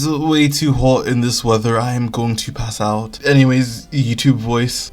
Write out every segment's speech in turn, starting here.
is way too hot in this weather. I am going to pass out. Anyways, YouTube voice.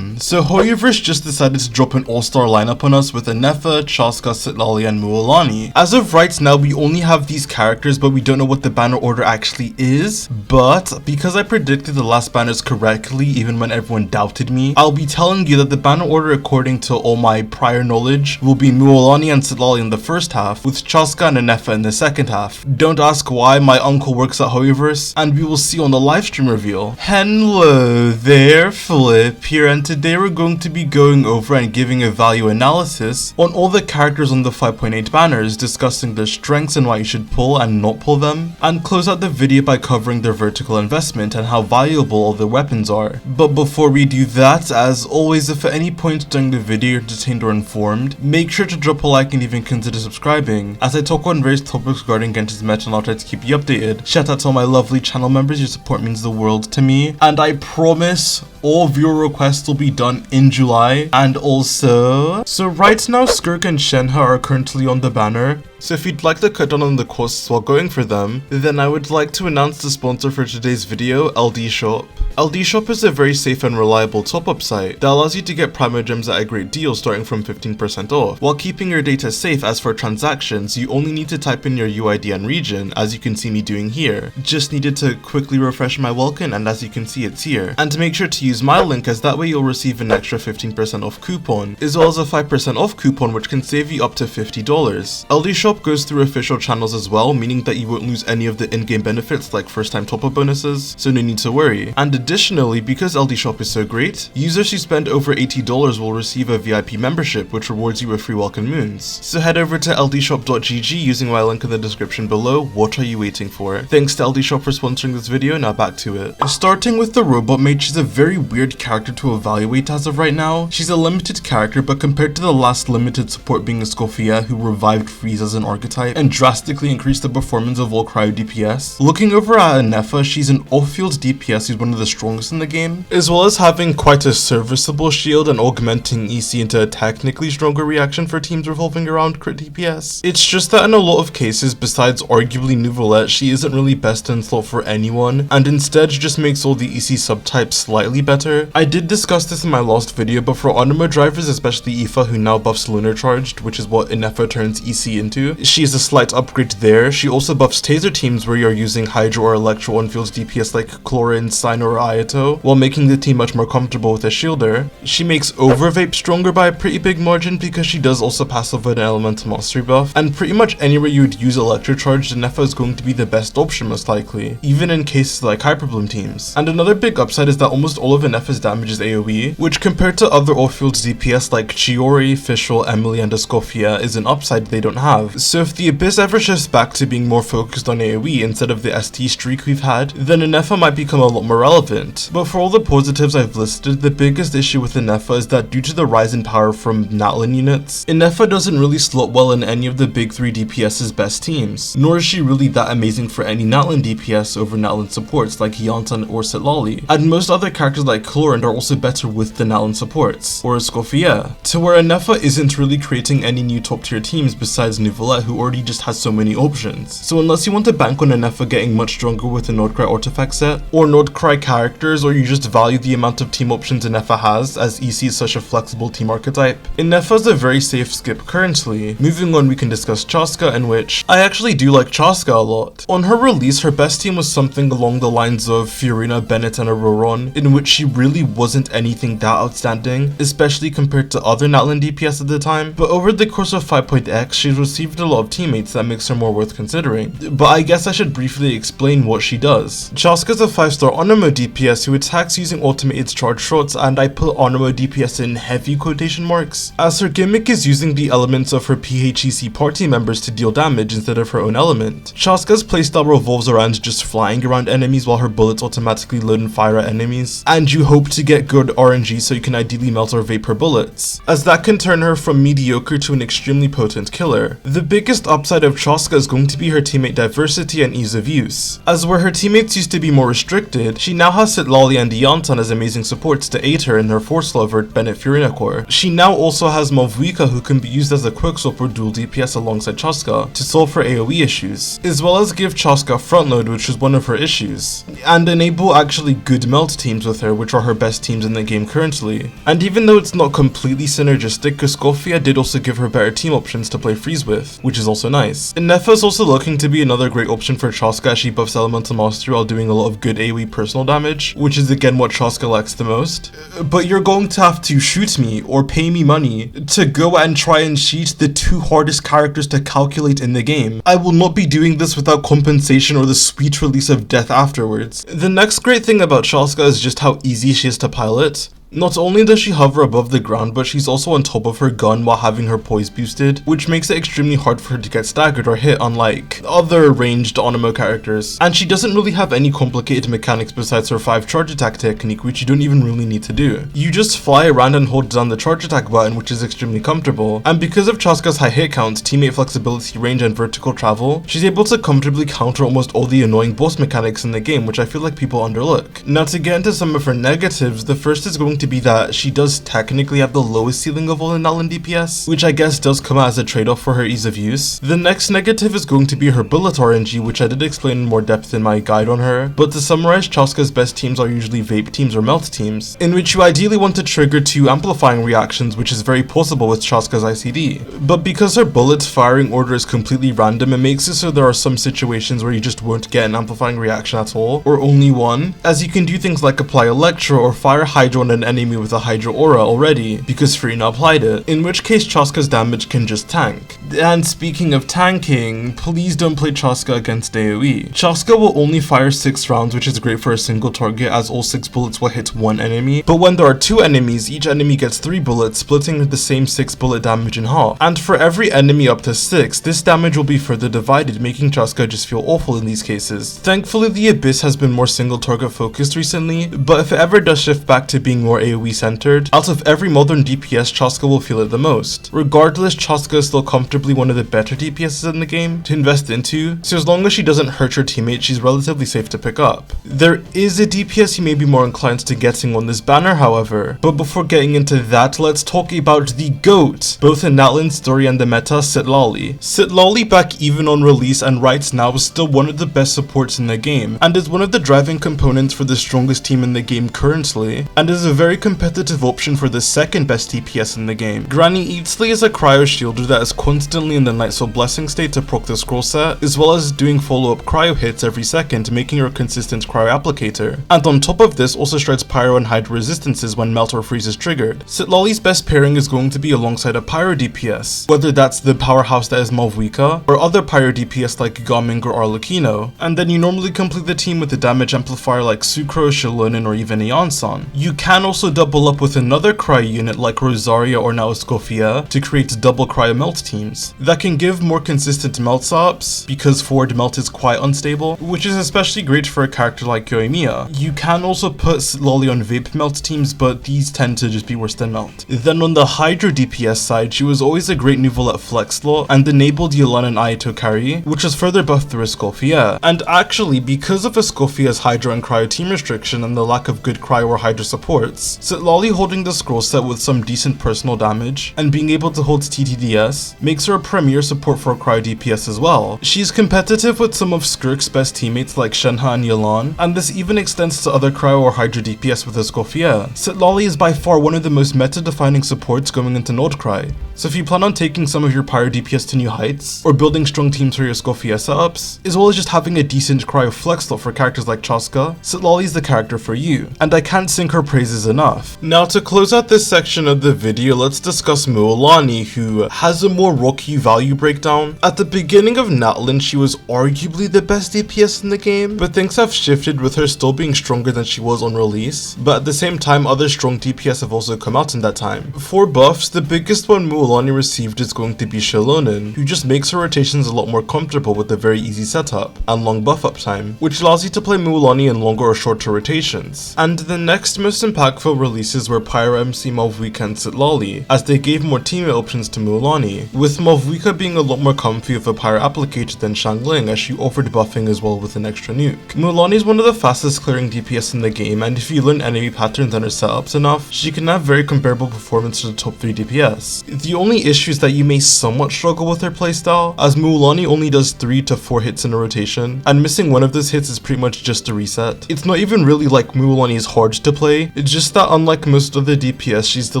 So Hoyoverse just decided to drop an all-star lineup on us with Ineffa, Chasca, Citlali, and Mualani. As of right now, we only have these characters, but we don't know what the banner order actually is. But because I predicted the last banners correctly, even when everyone doubted me, I'll be telling you that the banner order, according to all my prior knowledge, will be Mualani and Citlali in the first half, with Chasca and Ineffa in the second half. Don't ask why, my uncle works at Hoyoverse, and we will see on the livestream reveal. Hello there, Flip here, and today we're going to be going over and giving a value analysis on all the characters on the 5.8 banners, discussing their strengths and why you should pull and not pull them, and close out the video by covering their vertical investment and how valuable all their weapons are. But before we do that, as always, if at any point during the video you're detained or informed, make sure to drop a like and even consider subscribing, as I talk on various topics regarding Genshin's meta and I'll try to keep you updated. Shout out to all my lovely channel members, your support means the world to me, and I promise all viewer requests will be done in July. And also, so right now Skirk and Shenhe are currently on the banner, so if you'd like to cut down on the costs while going for them, then I would like to announce the sponsor for today's video, LD Shop. LD Shop is a very safe and reliable top-up site that allows you to get Primo Gems at a great deal starting from 15% off, while keeping your data safe. As for transactions, you only need to type in your UID and region, as you can see me doing here. Just needed to quickly refresh my welkin, and as you can see, it's here. And make sure to use my link, as that way you'll receive an extra 15% off coupon, as well as a 5% off coupon which can save you up to $50. LD Shop goes through official channels as well, meaning that you won't lose any of the in-game benefits like first-time top-up bonuses, so no need to worry. And additionally, because LD Shop is so great, users who spend over $80 will receive a VIP membership which rewards you with free welcome moons. So head over to ldshop.gg using my link in the description below. What are you waiting for? Thanks to LD Shop for sponsoring this video, now back to it. Starting with the robot mage, she's a very weird character to evaluate as of right now. She's a limited character, but compared to the last limited support being Escoffier, who revived Freeze as an archetype and drastically increased the performance of all cryo DPS. Looking over at Ineffa, she's an off-field DPS who's one of the strongest in the game, as well as having quite a serviceable shield and augmenting EC into a technically stronger reaction for teams revolving around crit DPS. It's just that in a lot of cases, besides arguably Nouvellette, she isn't really best in slot for anyone, and instead just makes all the EC subtypes slightly better. I did discuss this in my last video, but for Onoma drivers, especially Aoife, who now buffs Lunar Charged, which is what Ineffa turns EC into, she is a slight upgrade there. She also buffs Taser teams where you're using Hydro or Electro on-field DPS like Chlorine, Sign, or Ayato, while making the team much more comfortable with a shielder. She makes Overvape stronger by a pretty big margin because she does also pass over an Elemental Mastery buff, and pretty much anywhere you would use Electro Charged, Ineffa is going to be the best option most likely, even in cases like Hyperbloom teams. And another big upside is that almost all of Ineffa's damage is AoE, which compared to other off-field DPS like Chiori, Fischl, Emily, and Escoffier is an upside they don't have. So if the Abyss ever shifts back to being more focused on AoE instead of the ST streak we've had, then Ineffa might become a lot more relevant. But for all the positives I've listed, the biggest issue with Ineffa is that due to the rise in power from Natlin units, Ineffa doesn't really slot well in any of the big 3 DPS's best teams, nor is she really that amazing for any Natlin DPS over Natlin supports like Hyanthan or Citlali, and most other characters like Chlorine are also better with the Natlin supports, or Escoffier, to where Ineffa isn't really creating any new top tier teams besides Nouvellette, who already just has so many options. So unless you want to bank on Ineffa getting much stronger with the Nordcry artifact set, or Nordcry characters, or you just value the amount of team options Ineffa has, as EC is such a flexible team archetype, Ineffa is a very safe skip currently. Moving on, we can discuss Chasca, in which I actually do like Chasca a lot. On her release, her best team was something along the lines of Fiorina, Bennett, and Auroron, in which she really wasn't anything that outstanding, especially compared to other Natlin DPS at the time, but over the course of 5.x, she's received a lot of teammates that makes her more worth considering. But I guess I should briefly explain what she does. Chasca's a 5-star Onoma DPS who attacks using automated charge shots, and I put Onoma DPS in heavy quotation marks, as her gimmick is using the elements of her PHEC party members to deal damage instead of her own element. Chasca's playstyle revolves around just flying around enemies while her bullets automatically load and fire at enemies, and you hope to get good RNG so you can ideally melt or vape her bullets, as that can turn her from mediocre to an extremely potent killer. The biggest upside of Chasca is going to be her teammate diversity and ease of use, as where her teammates used to be more restricted, she now now has Citlali and Iantan as amazing supports to aid her in her force lover Bennett Furina core. She now also has Malvuika, who can be used as a quickswap or dual DPS alongside Chasca to solve her AoE issues, as well as give Chasca front load, which was one of her issues, and enable actually good melt teams with her, which are her best teams in the game currently. And even though it's not completely synergistic, Skofia did also give her better team options to play freeze with, which is also nice. Ineffa is also looking to be another great option for Chasca as she buffs elemental mastery while doing a lot of good AoE personal damage, which is again what Chasca lacks the most. But you're going to have to shoot me or pay me money to go and try and cheat the two hardest characters to calculate in the game. I will not be doing this without compensation or the sweet release of death afterwards. The next great thing about Chasca is just how easy she is to pilot. Not only does she hover above the ground, but she's also on top of her gun while having her poise boosted, which makes it extremely hard for her to get staggered or hit, unlike other ranged Onimo characters. And she doesn't really have any complicated mechanics besides her 5 charge attack technique, which you don't even really need to do. You just fly around and hold down the charge attack button, which is extremely comfortable. And because of Chasca's high hit count, teammate flexibility, range, and vertical travel, she's able to comfortably counter almost all the annoying boss mechanics in the game, which I feel like people underlook. Now to get into some of her negatives, the first is going to be that she does technically have the lowest ceiling of all in Natlan DPS, which I guess does come out as a trade-off for her ease of use. The next negative is going to be her bullet RNG, which I did explain in more depth in my guide on her, but to summarize, Chasca's best teams are usually vape teams or melt teams, in which you ideally want to trigger 2 amplifying reactions, which is very possible with Chasca's ICD. But because her bullet's firing order is completely random, it makes it so there are some situations where you just won't get an amplifying reaction at all, or only one, as you can do things like apply Electro or fire Hydro on an enemy with a Hydro Aura already, because Furina applied it, in which case Chasca's damage can just tank. And speaking of tanking, please don't play Chasca against AoE. Chasca will only fire 6 rounds, which is great for a single target as all 6 bullets will hit one enemy, but when there are 2 enemies, each enemy gets 3 bullets, splitting the same 6 bullet damage in half. And for every enemy up to 6, this damage will be further divided, making Chasca just feel awful in these cases. Thankfully, the Abyss has been more single target focused recently, but if it ever does shift back to being more AoE centered, out of every modern DPS, Chasca will feel it the most. Regardless, Chasca is still comfortably one of the better DPSs in the game to invest into, so as long as she doesn't hurt her teammates, she's relatively safe to pick up. There is a DPS you may be more inclined to getting on this banner, however, but before getting into that, let's talk about the GOAT, both in Natlan's story and the meta, Citlali. Citlali, back even on release and right now, is still one of the best supports in the game, and is one of the driving components for the strongest team in the game currently, and is a very competitive option for the second best DPS in the game. Granny Eatsley is a cryo shielder that is constantly in the Night Soul Blessing state to proc the scroll set, as well as doing follow-up cryo hits every second, making her a consistent cryo applicator. And on top of this, also shreds pyro and hydro resistances when melt or freeze is triggered. Citlali's best pairing is going to be alongside a pyro DPS, whether that's the powerhouse that is Malvuika, or other pyro DPS like Gaming or Arlecchino, and then you normally complete the team with a damage amplifier like Sucro, Shilonin, or even Iansan. You can also double up with another cryo unit like Rosaria or now Skofia to create double cryo melt teams that can give more consistent melt stops because forward melt is quite unstable, which is especially great for a character like Yoimiya. You can also put Citlali on vape melt teams, but these tend to just be worse than melt. Then on the Hydro DPS side, she was always a great Nuval at flex slot and enabled Yelan and Aito carry, which was further buffed through Skofia. And actually, because of Skofia's Hydro and Cryo team restriction and the lack of good Cryo or Hydro supports, Citlali holding the scroll set with some decent personal damage and being able to hold TTDS makes her a premier support for Cryo DPS as well. She's competitive with some of Skirk's best teammates like Shenhe and Yelan, and this even extends to other Cryo or Hydro DPS with Skofia. Citlali is by far one of the most meta-defining supports going into Nordcry, so if you plan on taking some of your Pyro DPS to new heights, or building strong teams for your Skofia setups, as well as just having a decent Cryo flex slot for characters like Chasca, Citlali is the character for you, and I can't sing her praises enough. Now to close out this section of the video, let's discuss Mualani, who has a more rocky value breakdown. At the beginning of Natlan, she was arguably the best DPS in the game, but things have shifted with her still being stronger than she was on release, but at the same time other strong DPS have also come out in that time. For buffs, the biggest one Mualani received is going to be Shilonin, who just makes her rotations a lot more comfortable with a very easy setup and long buff up time, which allows you to play Mualani in longer or shorter rotations. And the next most impactful impactful releases were Pyra MC, Malvika, and Citlali, as they gave more teammate options to Mualani, with Malvika being a lot more comfy with a Pyra applicator than Xiangling, as she offered buffing as well with an extra nuke. Mualani is one of the fastest clearing DPS in the game, and if you learn enemy patterns and her setups enough, she can have very comparable performance to the top 3 DPS. The only issue is that you may somewhat struggle with her playstyle, as Mualani only does 3 to 4 hits in a rotation, and missing one of those hits is pretty much just a reset. It's not even really like Mualani is hard to play, it's just that unlike most other DPS, she's the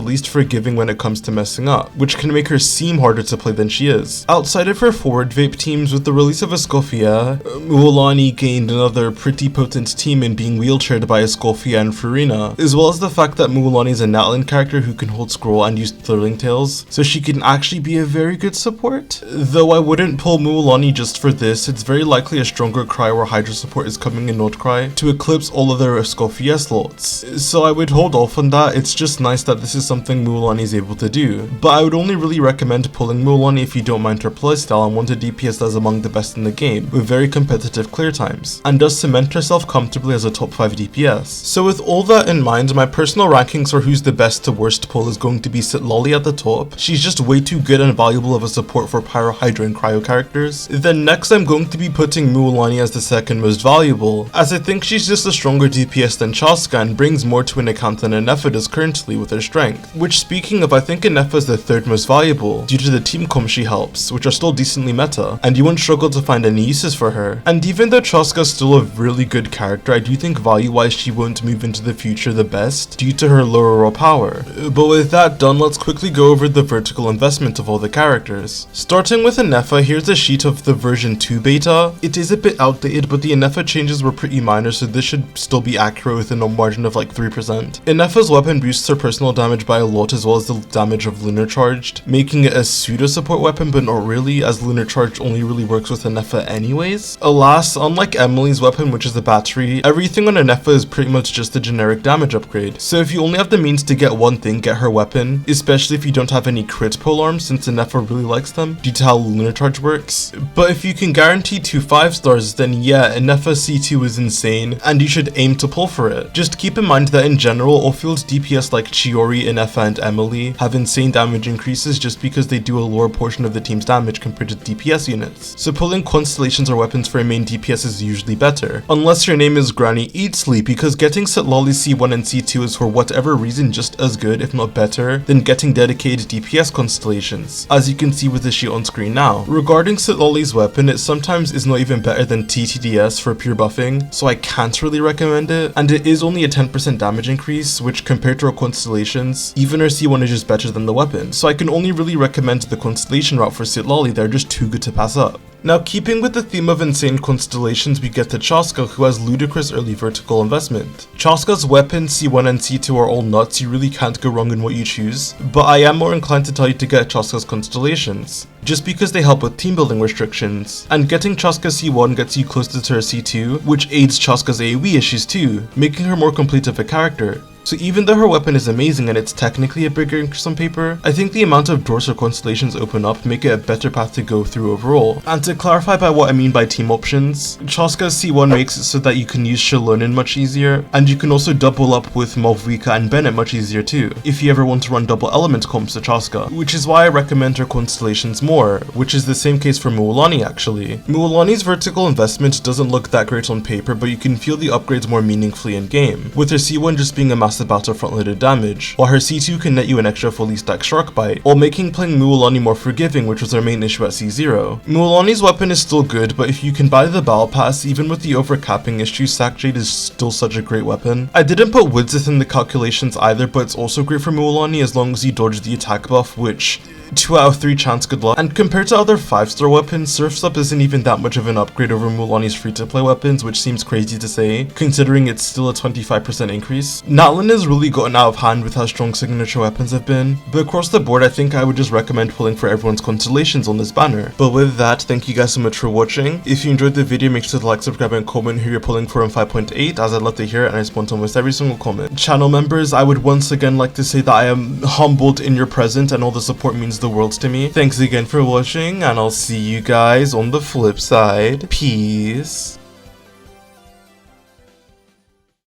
least forgiving when it comes to messing up, which can make her seem harder to play than she is. Outside of her forward vape teams, with the release of Escoffier, Mualani gained another pretty potent team in being wheelchaired by Escoffier and Furina, as well as the fact that Mualani is a Natlin character who can hold scroll and use Thrilling Tails, so she can actually be a very good support. Though I wouldn't pull Mualani just for this, it's very likely a stronger Cry or Hydra support is coming in Node Cry to eclipse all of their Escoffier slots, so I would hold off on that. It's just nice that this is something Mualani is able to do, but I would only really recommend pulling Mualani if you don't mind her playstyle and want a DPS that's among the best in the game, with very competitive clear times, and does cement herself comfortably as a top 5 DPS. So with all that in mind, my personal rankings for who's the best to worst pull is going to be Citlali at the top. She's just way too good and valuable of a support for Pyro, Hydra, and Cryo characters. Then next I'm going to be putting Mualani as the second most valuable, as I think she's just a stronger DPS than Chasca and brings more to an account than Ineffa does currently with her strength. Which, speaking of, I think Ineffa is the third most valuable, due to the team comms she helps, which are still decently meta, and you won't struggle to find any uses for her. And even though Chasca is still a really good character, I do think value-wise she won't move into the future the best, due to her lower raw power. But with that done, let's quickly go over the vertical investment of all the characters. Starting with Ineffa, here's a sheet of the version 2 beta. It is a bit outdated, but the Ineffa changes were pretty minor, so this should still be accurate within a margin of like 3%. Ineffa's weapon boosts her personal damage by a lot, as well as the damage of Lunar Charged, making it a pseudo support weapon, but not really, as Lunar Charged only really works with Ineffa anyways. Alas, unlike Emily's weapon, which is a battery, everything on Ineffa is pretty much just a generic damage upgrade. So if you only have the means to get one thing, get her weapon, especially if you don't have any crit polearms, since Ineffa really likes them due to how Lunar Charge works. But if you can guarantee 2 5-stars, then yeah, Ineffa C2 is insane, and you should aim to pull for it. Just keep in mind that in general, off-field DPS like Chiori, Ineffa, and Emily have insane damage increases just because they do a lower portion of the team's damage compared to DPS units. So pulling Constellations or weapons for a main DPS is usually better, unless your name is Granny Eat Sleep, because getting Citlali C1 and C2 is for whatever reason just as good, if not better, than getting dedicated DPS Constellations, as you can see with the sheet on screen now. Regarding Citlali's weapon, it sometimes is not even better than TTDS for pure buffing, so I can't really recommend it, and it is only a 10% damage increase, which compared to her Constellations, even her C1 is just better than the weapon, so I can only really recommend the Constellation route for Citlali. They're just too good to pass up. Now, keeping with the theme of insane constellations, we get to Chasca, who has ludicrous early vertical investment. Chasca's weapons C1 and C2 are all nuts, you really can't go wrong in what you choose, but I am more inclined to tell you to get Chasca's constellations, just because they help with team building restrictions, and getting Chasca C1 gets you closer to her C2, which aids Chasca's AoE issues too, making her more complete of a character. So even though her weapon is amazing and it's technically a bigger increase on paper, I think the amount of doors her constellations open up make it a better path to go through overall. And to clarify by what I mean by team options, Chasca's C1 makes it so that you can use Shalonin much easier, and you can also double up with Malvika and Bennett much easier too, if you ever want to run double element comps to Chasca, which is why I recommend her constellations more, which is the same case for Mualani actually. Mualani's vertical investment doesn't look that great on paper, but you can feel the upgrades more meaningfully in game, with her C1 just being a massive bout of front-loaded damage, while her C2 can net you an extra fully stacked Shark Bite, while making playing Mualani more forgiving, which was our main issue at C0. Mualani's weapon is still good, but if you can buy the Battle Pass, even with the overcapping issue, Sack Jade is still such a great weapon. I didn't put Widsith in the calculations either, but it's also great for Mualani as long as you dodge the attack buff, which 2 out of 3 chance good luck. And compared to other 5-star weapons, Surf's Up isn't even that much of an upgrade over Mualani's free-to-play weapons, which seems crazy to say, considering it's still a 25% increase. Natlin has really gotten out of hand with how strong signature weapons have been, but across the board I think I would just recommend pulling for everyone's constellations on this banner. But with that, thank you guys so much for watching. If you enjoyed the video, make sure to like, subscribe, and comment who you're pulling for in 5.8, as I'd love to hear it and I respond to almost every single comment. Channel members, I would once again like to say that I am humbled in your presence and all the support means the world to me. Thanks again for watching, and I'll see you guys on the flip side. Peace.